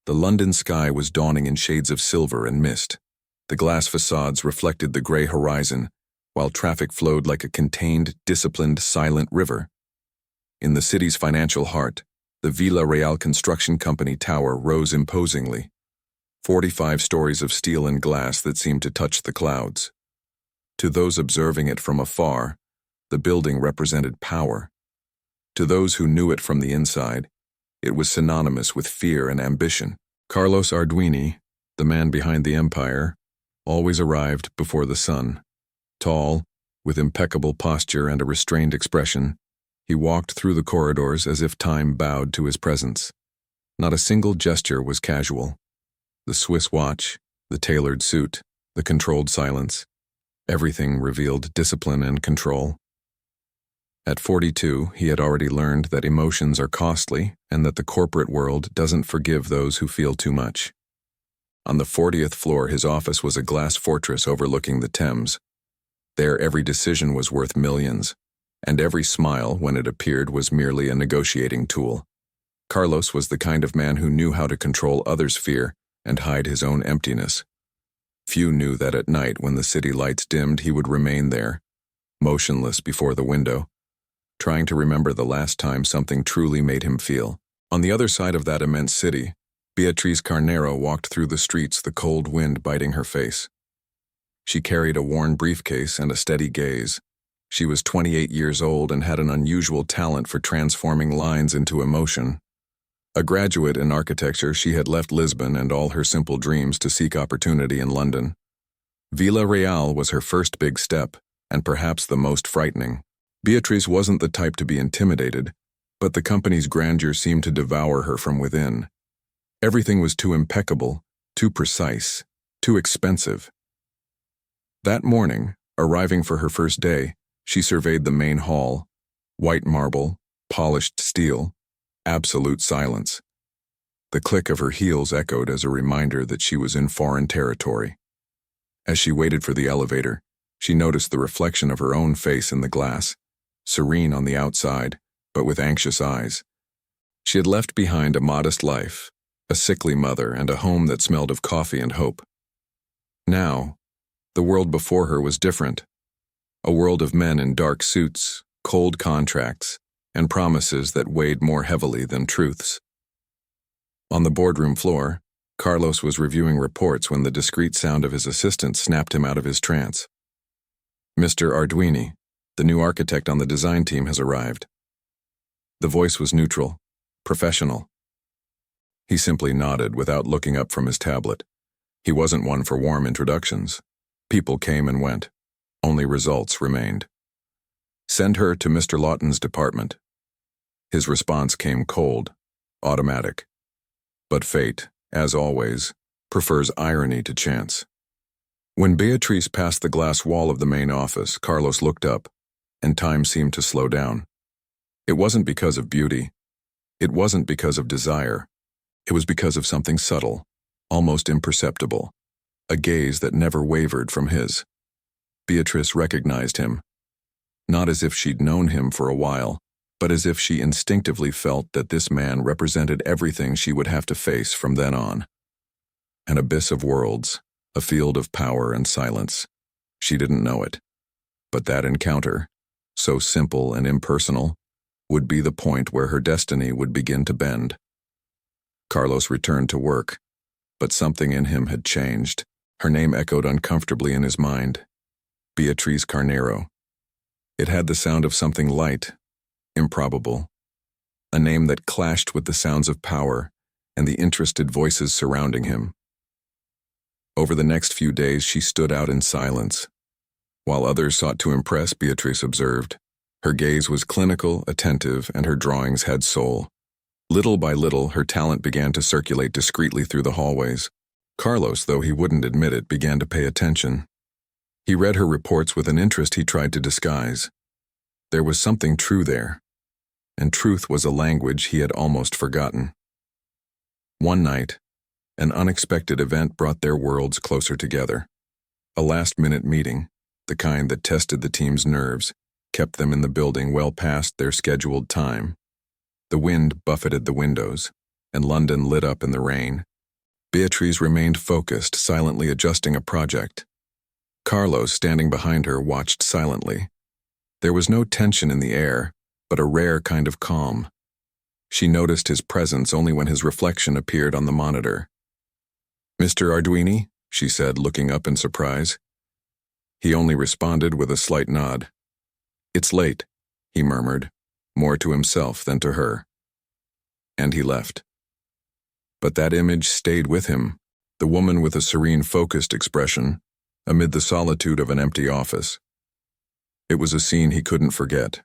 The London sky was dawning in shades of silver and mist. The glass facades reflected the gray horizon, while traffic flowed like a contained, disciplined, silent river. In the city's financial heart, the Villa Real Construction Company tower rose imposingly, 45 stories of steel and glass that seemed to touch the clouds. To those observing it from afar, the building represented power. To those who knew it from the inside, it was synonymous with fear and ambition. Carlos Arduini, the man behind the empire, always arrived before the sun. Tall, with impeccable posture and a restrained expression, he walked through the corridors as if time bowed to his presence. Not a single gesture was casual. The Swiss watch, the tailored suit, the controlled silence, everything revealed discipline and control. At 42, he had already learned that emotions are costly and that the corporate world doesn't forgive those who feel too much. On the 40th floor, his office was a glass fortress overlooking the Thames. There, every decision was worth millions, and every smile, when it appeared, was merely a negotiating tool. Carlos was the kind of man who knew how to control others' fear and hide his own emptiness. Few knew that at night, when the city lights dimmed, he would remain there, motionless before the window, trying to remember the last time something truly made him feel. On the other side of that immense city, Beatriz Carnero walked through the streets, the cold wind biting her face. She carried a worn briefcase and a steady gaze. She was 28 years old and had an unusual talent for transforming lines into emotion. A graduate in architecture, she had left Lisbon and all her simple dreams to seek opportunity in London. Villa Real was her first big step, and perhaps the most frightening. Beatriz wasn't the type to be intimidated, but the company's grandeur seemed to devour her from within. Everything was too impeccable, too precise, too expensive. That morning, arriving for her first day, she surveyed the main hall. White marble, polished steel, absolute silence. The click of her heels echoed as a reminder that she was in foreign territory. As she waited for the elevator, she noticed the reflection of her own face in the glass, serene on the outside, but with anxious eyes. She had left behind a modest life, a sickly mother, and a home that smelled of coffee and hope. Now, the world before her was different. A world of men in dark suits, cold contracts, and promises that weighed more heavily than truths. On the boardroom floor, Carlos was reviewing reports when the discreet sound of his assistant snapped him out of his trance. "Mr. Arduini, the new architect on the design team has arrived." The voice was neutral, professional. He simply nodded without looking up from his tablet. He wasn't one for warm introductions. People came and went. Only results remained. "Send her to Mr. Lawton's department." His response came cold, automatic. But fate, as always, prefers irony to chance. When Beatriz passed the glass wall of the main office, Carlos looked up, and time seemed to slow down. It wasn't because of beauty. It wasn't because of desire. It was because of something subtle, almost imperceptible, a gaze that never wavered from his. Beatriz recognized him, not as if she'd known him for a while, but as if she instinctively felt that this man represented everything she would have to face from then on. An abyss of worlds, a field of power and silence. She didn't know it. But that encounter, so simple and impersonal, would be the point where her destiny would begin to bend. Carlos returned to work, but something in him had changed. Her name echoed uncomfortably in his mind. Beatriz Carnero. It had the sound of something light, improbable, a name that clashed with the sounds of power and the interested voices surrounding him. Over the next few days, she stood out in silence. While others sought to impress, Beatriz observed. Her gaze was clinical, attentive, and her drawings had soul. Little by little, her talent began to circulate discreetly through the hallways. Carlos, though he wouldn't admit it, began to pay attention. He read her reports with an interest he tried to disguise. There was something true there, and truth was a language he had almost forgotten. One night, an unexpected event brought their worlds closer together. A last-minute meeting, the kind that tested the team's nerves, kept them in the building well past their scheduled time. The wind buffeted the windows, and London lit up in the rain, Beatriz remained focused, silently adjusting a project. Carlos, standing behind her, watched silently. There was no tension in the air, but a rare kind of calm. She noticed his presence only when his reflection appeared on the monitor. "Mr. Arduini?" she said, looking up in surprise. He only responded with a slight nod. "It's late," he murmured, more to himself than to her. And he left. But that image stayed with him, the woman with a serene, focused expression, amid the solitude of an empty office. It was a scene he couldn't forget.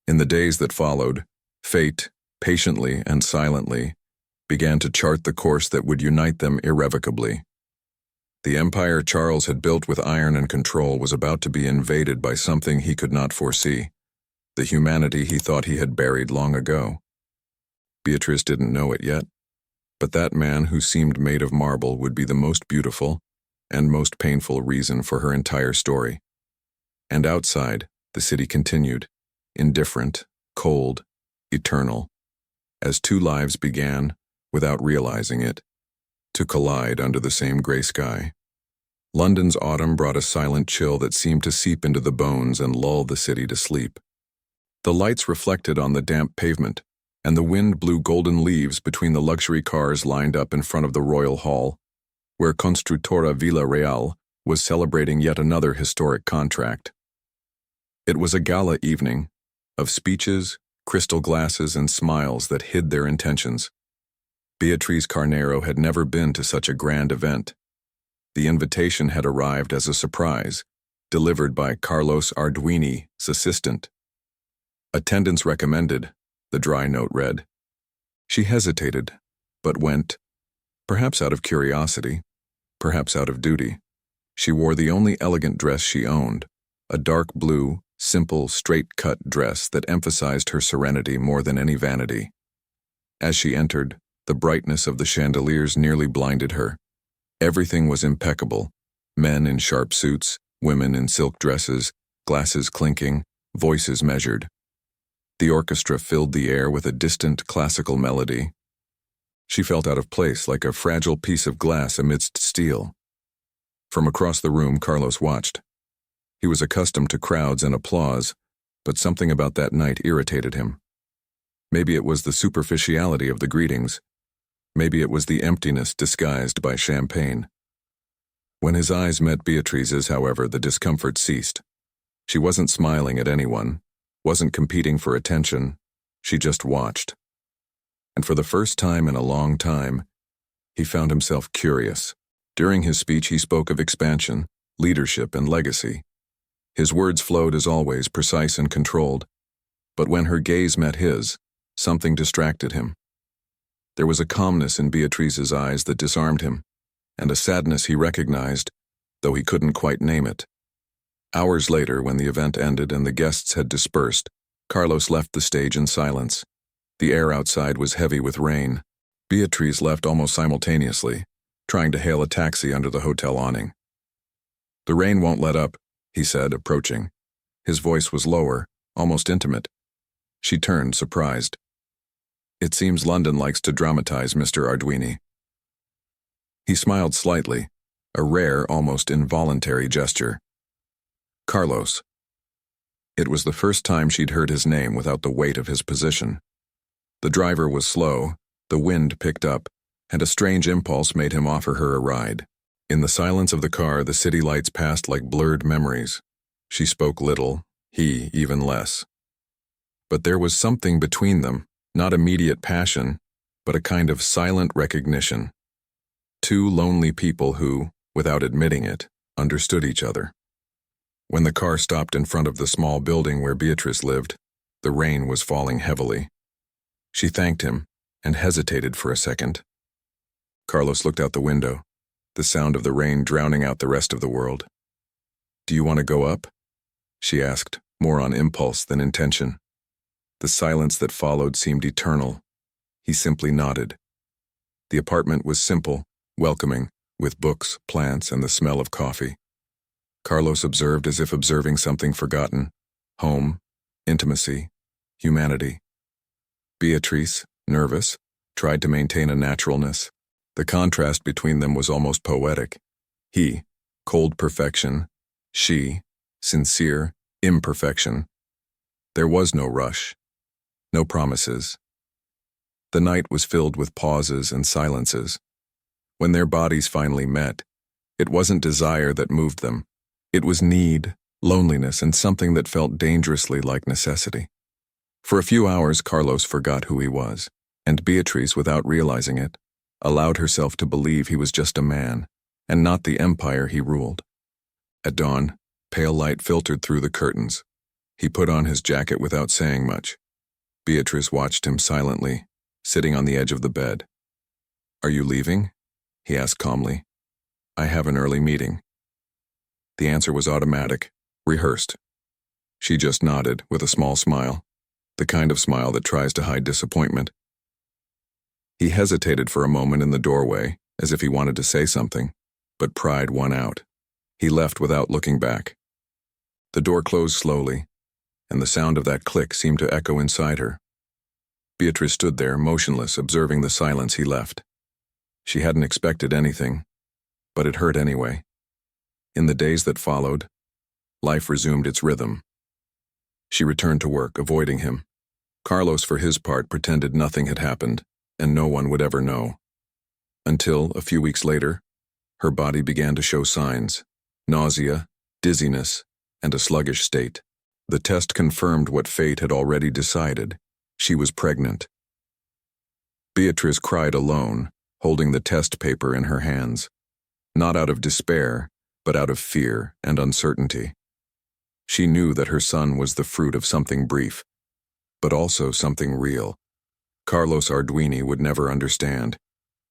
In the days that followed, fate, patiently and silently, began to chart the course that would unite them irrevocably. The empire Charles had built with iron and control was about to be invaded by something he could not foresee, the humanity he thought he had buried long ago. Beatriz didn't know it yet, but that man who seemed made of marble would be the most beautiful and most painful reason for her entire story. And outside, the city continued, indifferent, cold, eternal, as two lives began, without realizing it, to collide under the same gray sky. London's autumn brought a silent chill that seemed to seep into the bones and lull the city to sleep. The lights reflected on the damp pavement, and the wind blew golden leaves between the luxury cars lined up in front of the Royal Hall, where Constructora Villa Real was celebrating yet another historic contract. It was a gala evening, of speeches, crystal glasses, and smiles that hid their intentions. Beatriz Carnero had never been to such a grand event. The invitation had arrived as a surprise, delivered by Carlos Arduini's assistant. "Attendance recommended," the dry note read. She hesitated, but went, perhaps out of curiosity, perhaps out of duty. She wore the only elegant dress she owned, a dark blue, simple, straight-cut dress that emphasized her serenity more than any vanity. As she entered, the brightness of the chandeliers nearly blinded her. Everything was impeccable, men in sharp suits, women in silk dresses, glasses clinking, voices measured. The orchestra filled the air with a distant classical melody. She felt out of place, like a fragile piece of glass amidst steel. From across the room, Carlos watched. He was accustomed to crowds and applause, but something about that night irritated him. Maybe it was the superficiality of the greetings. Maybe it was the emptiness disguised by champagne. When his eyes met Beatriz's, however, the discomfort ceased. She wasn't smiling at anyone, wasn't competing for attention. She just watched. And for the first time in a long time, he found himself curious. During his speech, he spoke of expansion, leadership, and legacy. His words flowed as always, precise and controlled. But when her gaze met his, something distracted him. There was a calmness in Beatriz's eyes that disarmed him, and a sadness he recognized, though he couldn't quite name it. Hours later, when the event ended and the guests had dispersed, Carlos left the stage in silence. The air outside was heavy with rain. Beatriz left almost simultaneously, trying to hail a taxi under the hotel awning. "The rain won't let up," he said, approaching. His voice was lower, almost intimate. She turned, surprised. "It seems London likes to dramatize, Mr. Arduini." He smiled slightly, a rare, almost involuntary gesture. "Carlos." It was the first time she'd heard his name without the weight of his position. The driver was slow, the wind picked up, and a strange impulse made him offer her a ride. In the silence of the car, the city lights passed like blurred memories. She spoke little, he even less. But there was something between them, not immediate passion, but a kind of silent recognition. Two lonely people who, without admitting it, understood each other. When the car stopped in front of the small building where Beatriz lived, the rain was falling heavily. She thanked him and hesitated for a second. Carlos looked out the window, the sound of the rain drowning out the rest of the world. "Do you want to go up?" she asked, more on impulse than intention. The silence that followed seemed eternal. He simply nodded. The apartment was simple, welcoming, with books, plants, and the smell of coffee. Carlos observed as if observing something forgotten: home, intimacy, humanity. Beatriz, nervous, tried to maintain a naturalness. The contrast between them was almost poetic. He, cold perfection; she, sincere imperfection. There was no rush, no promises. The night was filled with pauses and silences. When their bodies finally met, it wasn't desire that moved them. It was need, loneliness, and something that felt dangerously like necessity. For a few hours, Carlos forgot who he was, and Beatriz, without realizing it, allowed herself to believe he was just a man, and not the empire he ruled. At dawn, pale light filtered through the curtains. He put on his jacket without saying much. Beatriz watched him silently, sitting on the edge of the bed. "Are you leaving?" he asked calmly. "I have an early meeting." The answer was automatic, rehearsed. She just nodded with a small smile, the kind of smile that tries to hide disappointment. He hesitated for a moment in the doorway, as if he wanted to say something, but pride won out. He left without looking back. The door closed slowly, and the sound of that click seemed to echo inside her. Beatriz stood there, motionless, observing the silence he left. She hadn't expected anything, but it hurt anyway. In the days that followed, life resumed its rhythm. She returned to work, avoiding him. Carlos, for his part, pretended nothing had happened, and no one would ever know. Until, a few weeks later, her body began to show signs: nausea, dizziness, and a sluggish state. The test confirmed what fate had already decided. She was pregnant. Beatriz cried alone, holding the test paper in her hands, not out of despair, but out of fear and uncertainty. She knew that her son was the fruit of something brief, but also something real. Carlos Arduini would never understand.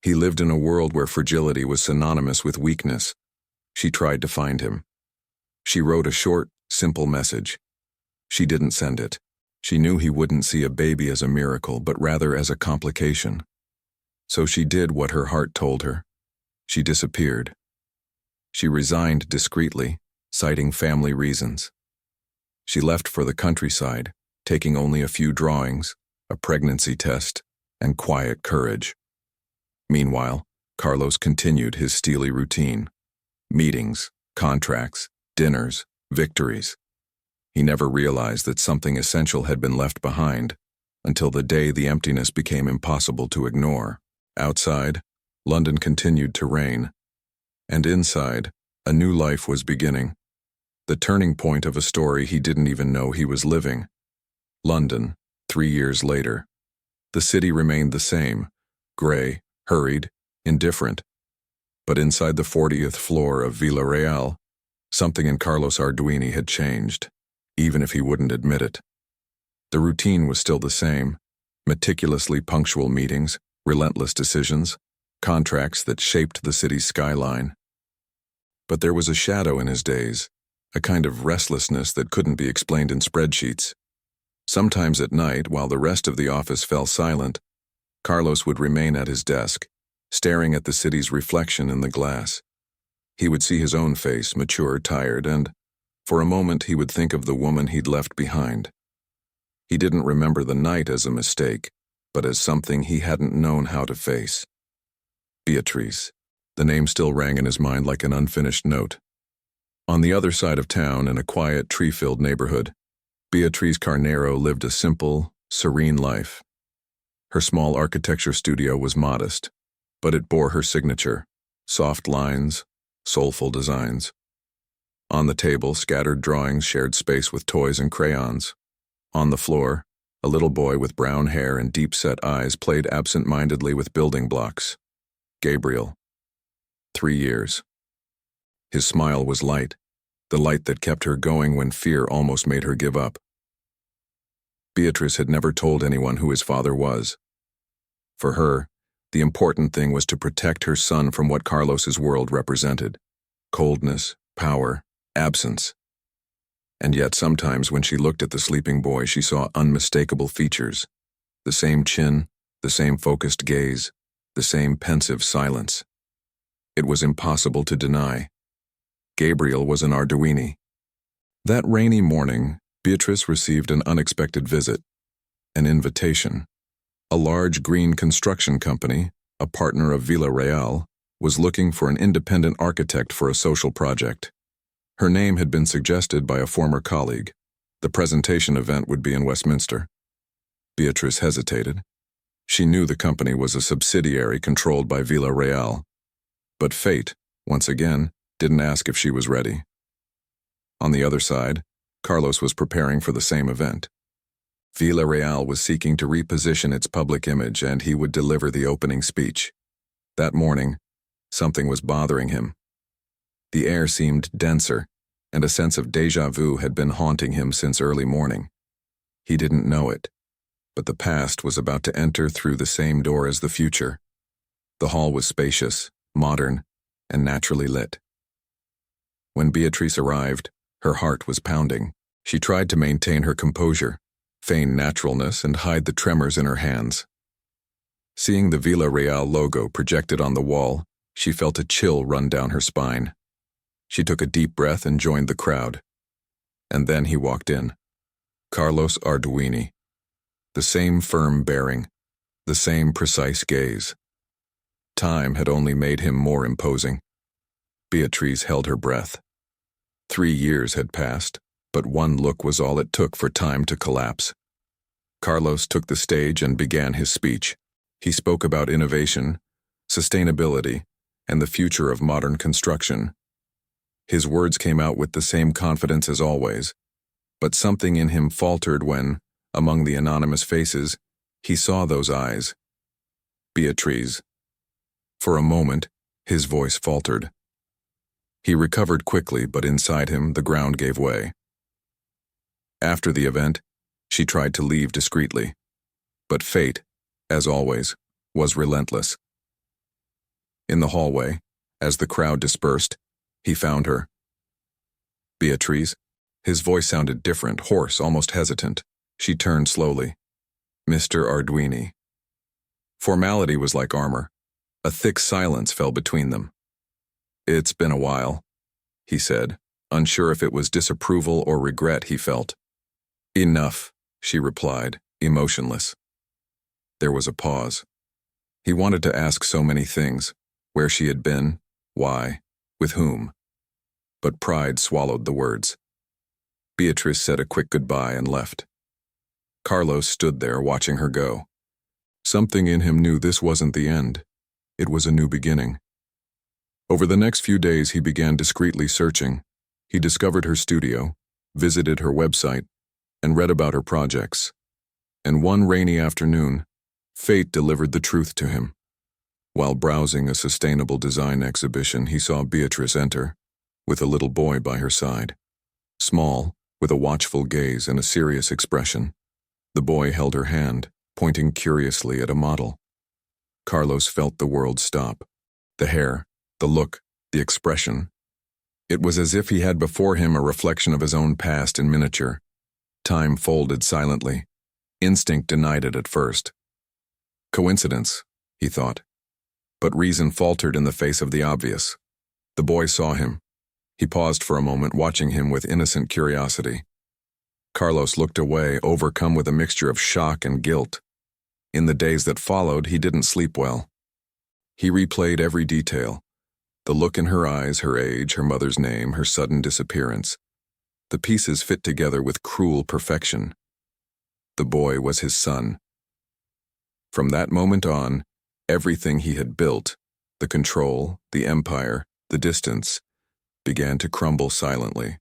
He lived in a world where fragility was synonymous with weakness. She tried to find him. She wrote a short, simple message. She didn't send it. She knew he wouldn't see a baby as a miracle, but rather as a complication. So she did what her heart told her. She disappeared. She resigned discreetly, citing family reasons. She left for the countryside, taking only a few drawings, a pregnancy test, and quiet courage. Meanwhile, Carlos continued his steely routine. Meetings, contracts, dinners, victories. He never realized that something essential had been left behind, until the day the emptiness became impossible to ignore. Outside, London continued to reign. And inside, a new life was beginning. The turning point of a story he didn't even know he was living. London, 3 years later. The city remained the same, gray, hurried, indifferent. But inside the 40th floor of Villarreal, something in Carlos Arduini had changed, even if he wouldn't admit it. The routine was still the same: meticulously punctual meetings, relentless decisions, contracts that shaped the city's skyline. But there was a shadow in his days, a kind of restlessness that couldn't be explained in spreadsheets. Sometimes at night, while the rest of the office fell silent, Carlos would remain at his desk, staring at the city's reflection in the glass. He would see his own face, mature, tired, and, for a moment, he would think of the woman he'd left behind. He didn't remember the night as a mistake, but as something he hadn't known how to face. Beatriz. The name still rang in his mind like an unfinished note. On the other side of town, in a quiet, tree-filled neighborhood, Beatriz Carnero lived a simple, serene life. Her small architecture studio was modest, but it bore her signature: soft lines, soulful designs. On the table, scattered drawings shared space with toys and crayons. On the floor, a little boy with brown hair and deep-set eyes played absent-mindedly with building blocks. Gabriel. 3 years. His smile was light, the light that kept her going when fear almost made her give up. Beatriz had never told anyone who his father was. For her, the important thing was to protect her son from what Carlos's world represented: coldness, power, absence. And yet sometimes when she looked at the sleeping boy, she saw unmistakable features: the same chin, the same focused gaze, the same pensive silence. It was impossible to deny. Gabriel was an Arduini. That rainy morning, Beatriz received an unexpected visit, an invitation. A large green construction company, a partner of Villarreal, was looking for an independent architect for a social project. Her name had been suggested by a former colleague. The presentation event would be in Westminster. Beatriz hesitated. She knew the company was a subsidiary controlled by Villarreal. But fate, once again, didn't ask if she was ready. On the other side, Carlos was preparing for the same event. Villarreal was seeking to reposition its public image, and he would deliver the opening speech. That morning, something was bothering him. The air seemed denser, and a sense of déjà vu had been haunting him since early morning. He didn't know it, but the past was about to enter through the same door as the future. The hall was spacious, modern, and naturally lit. When Beatriz arrived, her heart was pounding. She tried to maintain her composure, feign naturalness, and hide the tremors in her hands. Seeing the Villarreal logo projected on the wall, she felt a chill run down her spine. She took a deep breath and joined the crowd. And then he walked in. Carlos Arduini. The same firm bearing, the same precise gaze. Time had only made him more imposing. Beatriz held her breath. 3 years had passed, but one look was all it took for time to collapse. Carlos took the stage and began his speech. He spoke about innovation, sustainability, and the future of modern construction. His words came out with the same confidence as always, but something in him faltered when, among the anonymous faces, he saw those eyes. Beatriz. For a moment, his voice faltered. He recovered quickly, but inside him the ground gave way. After the event, she tried to leave discreetly, but fate, as always, was relentless. In the hallway, as the crowd dispersed, he found her. Beatriz. His voice sounded different, hoarse, almost hesitant. She turned slowly. Mr. Arduini. Formality was like armor. A thick silence fell between them. It's been a while, he said, unsure if it was disapproval or regret he felt. Enough, she replied, emotionless. There was a pause. He wanted to ask so many things, where she had been, why, with whom. But pride swallowed the words. Beatriz said a quick goodbye and left. Carlos stood there watching her go. Something in him knew this wasn't the end. It was a new beginning. Over the next few days he began discreetly searching. He discovered her studio, visited her website, and read about her projects. And one rainy afternoon, fate delivered the truth to him. While browsing a sustainable design exhibition, he saw Beatriz enter, with a little boy by her side. Small, with a watchful gaze and a serious expression. The boy held her hand, pointing curiously at a model. Carlos felt the world stop. The hair, the look, the expression. It was as if he had before him a reflection of his own past in miniature. Time folded silently. Instinct denied it at first. Coincidence, he thought. But reason faltered in the face of the obvious. The boy saw him. He paused for a moment, watching him with innocent curiosity. Carlos looked away, overcome with a mixture of shock and guilt. In the days that followed, he didn't sleep well. He replayed every detail. The look in her eyes, her age, her mother's name, her sudden disappearance. The pieces fit together with cruel perfection. The boy was his son. From that moment on, everything he had built, the control, the empire, the distance, began to crumble silently.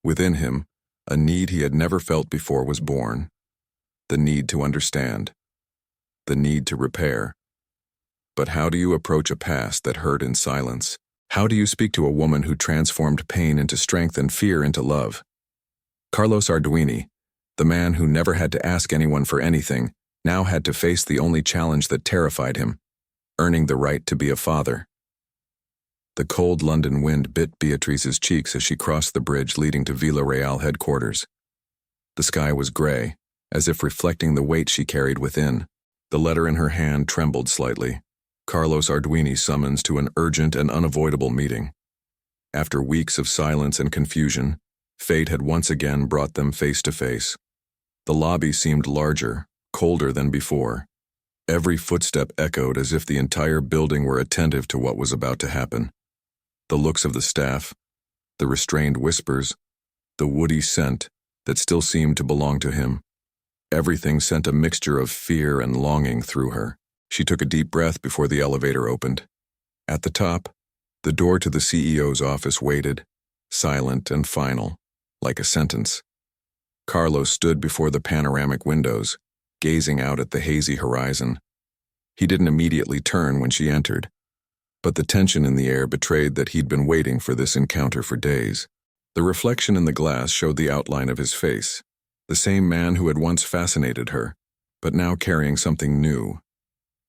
Within him, a need he had never felt before was born. The need to understand. The need to repair. But how do you approach a past that hurt in silence? How do you speak to a woman who transformed pain into strength and fear into love? Carlos Arduini, the man who never had to ask anyone for anything, now had to face the only challenge that terrified him, earning the right to be a father. The cold London wind bit Beatriz's cheeks as she crossed the bridge leading to Villarreal headquarters. The sky was gray, as if reflecting the weight she carried within. The letter in her hand trembled slightly. Carlos Arduini summons to an urgent and unavoidable meeting. After weeks of silence and confusion, fate had once again brought them face to face. The lobby seemed larger, colder than before. Every footstep echoed as if the entire building were attentive to what was about to happen. The looks of the staff, the restrained whispers, the woody scent that still seemed to belong to him. Everything sent a mixture of fear and longing through her. She took a deep breath before the elevator opened. At the top, the door to the CEO's office waited, silent and final, like a sentence. Carlos stood before the panoramic windows, gazing out at the hazy horizon. He didn't immediately turn when she entered, but the tension in the air betrayed that he'd been waiting for this encounter for days. The reflection in the glass showed the outline of his face, the same man who had once fascinated her, but now carrying something new.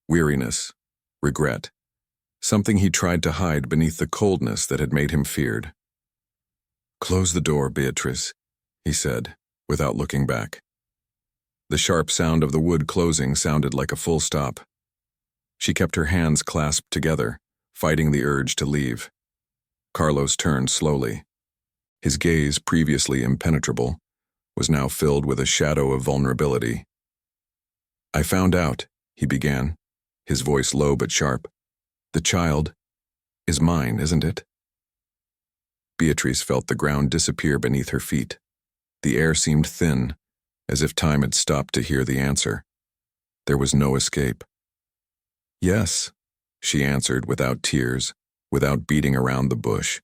Weariness, regret, something he tried to hide beneath the coldness that had made him feared. "Close the door, Beatriz," he said, without looking back. The sharp sound of the wood closing sounded like a full stop. She kept her hands clasped together, fighting the urge to leave. Carlos turned slowly. His gaze, previously impenetrable, was now filled with a shadow of vulnerability. "I found out," he began, his voice low but sharp. "The child is mine, isn't it?" Beatriz felt the ground disappear beneath her feet. The air seemed thin, as if time had stopped to hear the answer. There was no escape. "Yes," she answered without tears, without beating around the bush.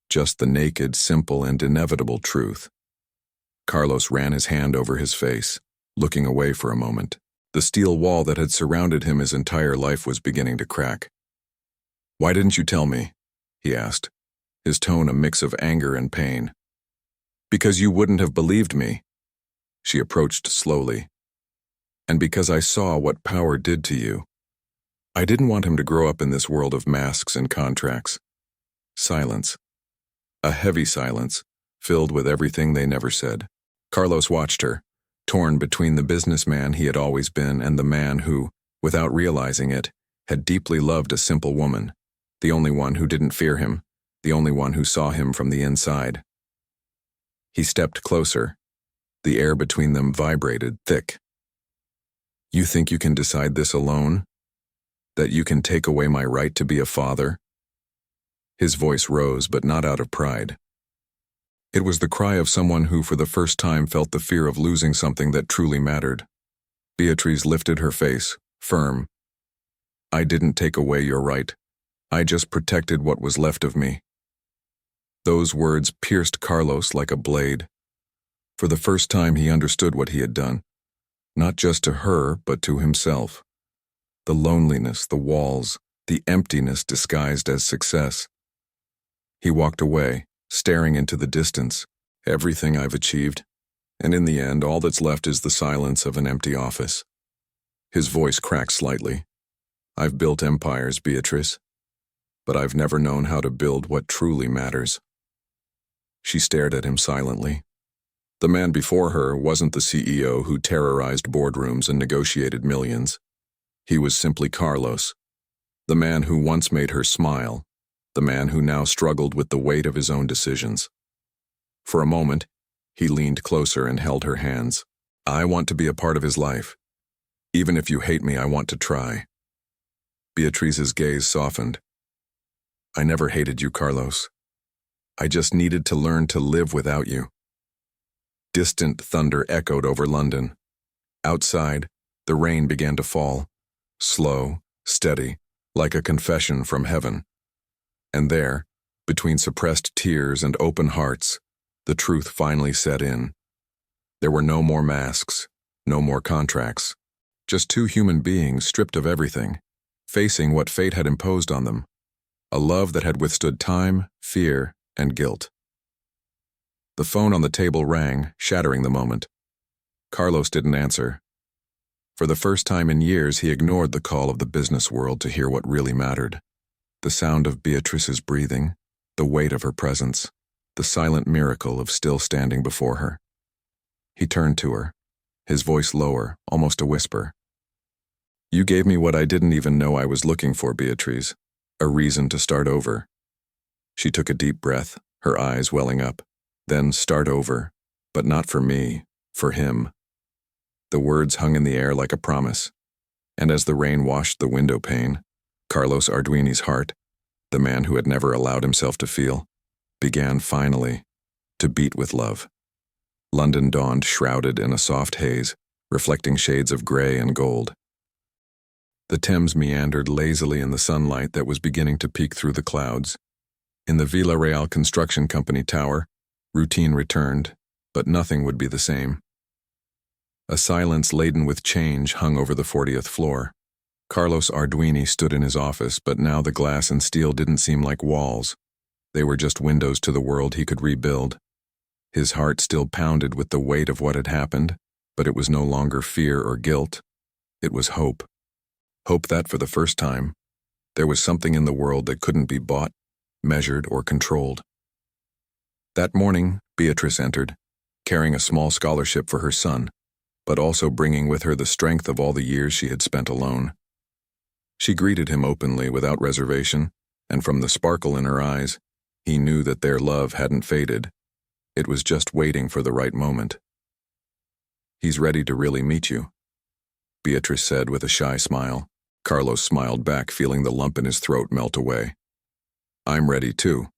Just the naked, simple, and inevitable truth. Carlos ran his hand over his face, looking away for a moment. The steel wall that had surrounded him his entire life was beginning to crack. "Why didn't you tell me?" he asked, his tone a mix of anger and pain. "Because you wouldn't have believed me." She approached slowly. "And because I saw what power did to you. I didn't want him to grow up in this world of masks and contracts." Silence. A heavy silence, filled with everything they never said. Carlos watched her, torn between the businessman he had always been and the man who, without realizing it, had deeply loved a simple woman, the only one who didn't fear him, the only one who saw him from the inside. He stepped closer. The air between them vibrated thick. "You think you can decide this alone? That you can take away my right to be a father?" His voice rose, but not out of pride. It was the cry of someone who for the first time felt the fear of losing something that truly mattered. Beatriz lifted her face, firm. "I didn't take away your right. I just protected what was left of me." Those words pierced Carlos like a blade. For the first time he understood what he had done, not just to her, but to himself. The loneliness, the walls, the emptiness disguised as success. He walked away, staring into the distance. "Everything I've achieved, and in the end all that's left is the silence of an empty office." His voice cracked slightly. "I've built empires, Beatriz, but I've never known how to build what truly matters." She stared at him silently. The man before her wasn't the CEO who terrorized boardrooms and negotiated millions. He was simply Carlos, the man who once made her smile, the man who now struggled with the weight of his own decisions. For a moment, he leaned closer and held her hands. "I want to be a part of his life. Even if you hate me, I want to try." Beatriz's gaze softened. "I never hated you, Carlos. I just needed to learn to live without you." Distant thunder echoed over London. Outside, the rain began to fall, slow, steady, like a confession from heaven. And there, between suppressed tears and open hearts, the truth finally set in. There were no more masks, no more contracts, just two human beings stripped of everything, facing what fate had imposed on them, a love that had withstood time, fear, and guilt. The phone on the table rang, shattering the moment. Carlos didn't answer. For the first time in years, he ignored the call of the business world to hear what really mattered. The sound of Beatriz's breathing, the weight of her presence, the silent miracle of still standing before her. He turned to her, his voice lower, almost a whisper. "You gave me what I didn't even know I was looking for, Beatriz, a reason to start over." She took a deep breath, her eyes welling up. "Then start over, but not for me, for him." The words hung in the air like a promise. And as the rain washed the window pane, Carlos Arduini's heart, the man who had never allowed himself to feel, began finally to beat with love. London dawned shrouded in a soft haze, reflecting shades of gray and gold. The Thames meandered lazily in the sunlight that was beginning to peek through the clouds. In the Villarreal Construction Company tower, routine returned, but nothing would be the same. A silence laden with change hung over the 40th floor. Carlos Arduini stood in his office, but now the glass and steel didn't seem like walls. They were just windows to the world he could rebuild. His heart still pounded with the weight of what had happened, but it was no longer fear or guilt. It was hope. Hope that, for the first time, there was something in the world that couldn't be bought, measured, or controlled. That morning, Beatriz entered, carrying a small scholarship for her son, but also bringing with her the strength of all the years she had spent alone. She greeted him openly, without reservation, and from the sparkle in her eyes, he knew that their love hadn't faded. It was just waiting for the right moment. "He's ready to really meet you," Beatriz said with a shy smile. Carlos smiled back, feeling the lump in his throat melt away. "I'm ready too."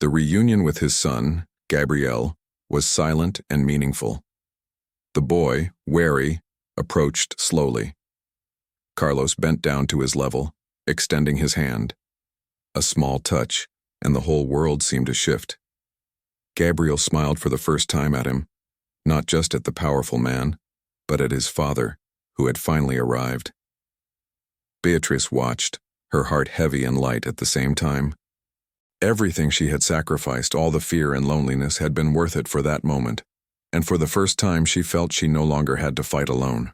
The reunion with his son, Gabriel, was silent and meaningful. The boy, wary, approached slowly. Carlos bent down to his level, extending his hand. A small touch, and the whole world seemed to shift. Gabriel smiled for the first time at him, not just at the powerful man, but at his father, who had finally arrived. Beatriz watched, her heart heavy and light at the same time. Everything she had sacrificed, all the fear and loneliness, had been worth it for that moment, and for the first time she felt she no longer had to fight alone.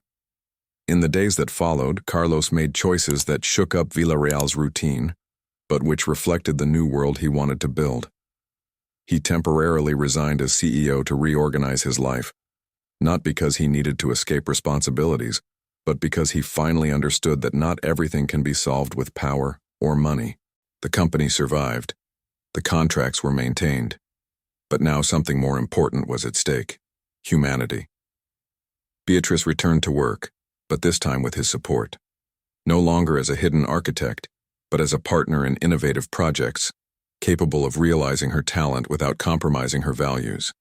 In the days that followed, Carlos made choices that shook up Villarreal's routine, but which reflected the new world he wanted to build. He temporarily resigned as CEO to reorganize his life, not because he needed to escape responsibilities, but because he finally understood that not everything can be solved with power or money. The company survived. The contracts were maintained. But now something more important was at stake: humanity. Beatriz returned to work, but this time with his support. No longer as a hidden architect, but as a partner in innovative projects, capable of realizing her talent without compromising her values.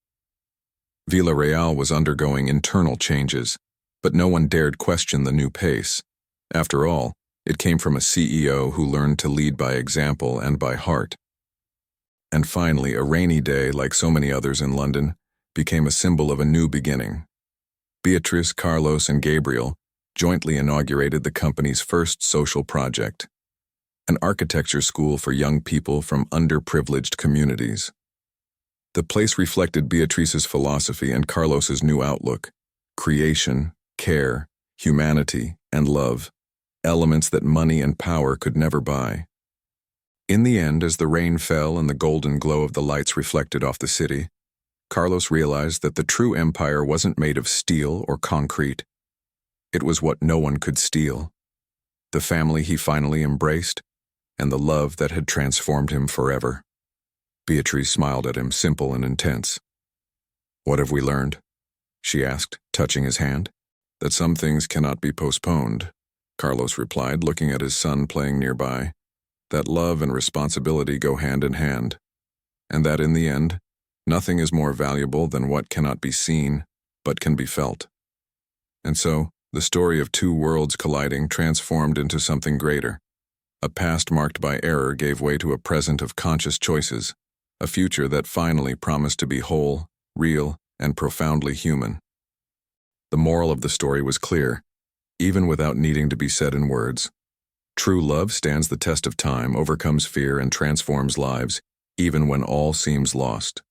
Villarreal was undergoing internal changes, but no one dared question the new pace. After all, it came from a CEO who learned to lead by example and by heart. And finally, a rainy day, like so many others in London, became a symbol of a new beginning. Beatriz, Carlos, and Gabriel jointly inaugurated the company's first social project, an architecture school for young people from underprivileged communities. The place reflected Beatriz's philosophy and Carlos's new outlook: creation, care, humanity, and love, elements that money and power could never buy. In the end, as the rain fell and the golden glow of the lights reflected off the city, Carlos realized that the true empire wasn't made of steel or concrete. It was what no one could steal: the family he finally embraced, and the love that had transformed him forever. Beatriz smiled at him, simple and intense. "What have we learned?" she asked, touching his hand. "That some things cannot be postponed," Carlos replied, looking at his son playing nearby. "That love and responsibility go hand in hand, and that in the end, nothing is more valuable than what cannot be seen, but can be felt." And so, the story of two worlds colliding transformed into something greater. A past marked by error gave way to a present of conscious choices, a future that finally promised to be whole, real, and profoundly human. The moral of the story was clear, even without needing to be said in words. True love stands the test of time, overcomes fear, and transforms lives, even when all seems lost.